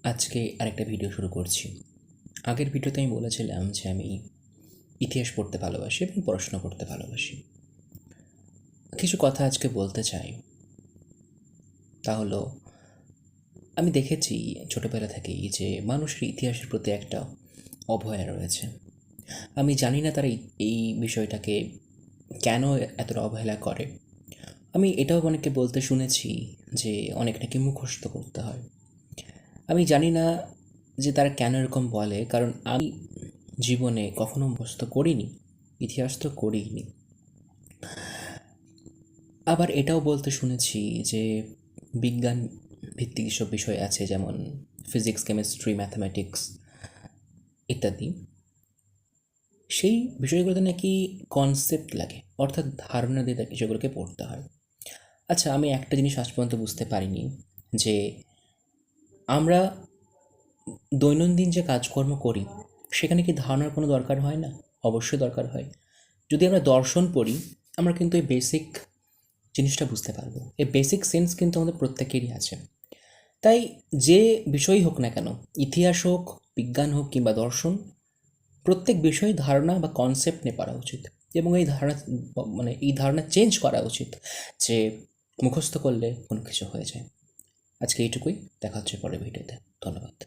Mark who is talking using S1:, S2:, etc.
S1: আজকে আরেকটা ভিডিও শুরু করছি। আগের ভিডিওতে আমি বলেছিলাম যে আমি ইতিহাস পড়তে ভালোবাসি এবং পড়াশোনা করতে ভালোবাসি। কিছু কথা আজকে বলতে চাই। তা হলো, আমি দেখেছি ছোটবেলা থেকেই যে মানুষের ইতিহাসের প্রতি একটা অবহেলা রয়েছে। আমি জানি না তারা এই বিষয়টাকে কেন এতটা অবহেলা করে। আমি এটাও অনেককে বলতে শুনেছি যে অনেক নাকি মুখস্থ করতে হয়। আমি জানি না যে তারা কেন এরকম বলে, কারণ আমি জীবনে কখনো মুখস্থ করিনি, ইতিহাস তো করিনি। আবার এটাও বলতে শুনেছি যে বিজ্ঞান ভিত্তিক যেসব বিষয় আছে, যেমন ফিজিক্স, কেমিস্ট্রি, ম্যাথামেটিক্স ইত্যাদি, সেই বিষয়গুলোতে নাকি কনসেপ্ট লাগে, অর্থাৎ ধারণা দিয়ে তাকে সেগুলোকে পড়তে হয়। আচ্ছা, আমি একটা জিনিস আজ পর্যন্ত বুঝতে পারিনি যে আমরা দৈনন্দিন যে কাজকর্ম করি সেখানে কি ধারণার কোনো দরকার হয় না? অবশ্যই দরকার হয়। যদি আমরা দর্শন পড়ি, আমরা কিন্তু এই বেসিক জিনিসটা বুঝতে পারবো। এই বেসিক সেন্স কিন্তু আমাদের প্রত্যেকেরই আছে। তাই যে বিষয়ই হোক না কেন, ইতিহাস হোক, বিজ্ঞান হোক কিংবা দর্শন, প্রত্যেক বিষয় ধারণা বা কনসেপ্ট নিয়ে পড়া উচিত। এবং এই ধারণা, এই ধারণা চেঞ্জ করা উচিত যে মুখস্থ করলে কোনো কিছু হয়ে যায়। আজকে এইটুকুই। দেখা হচ্ছে পরের ভিডিওতে। ধন্যবাদ।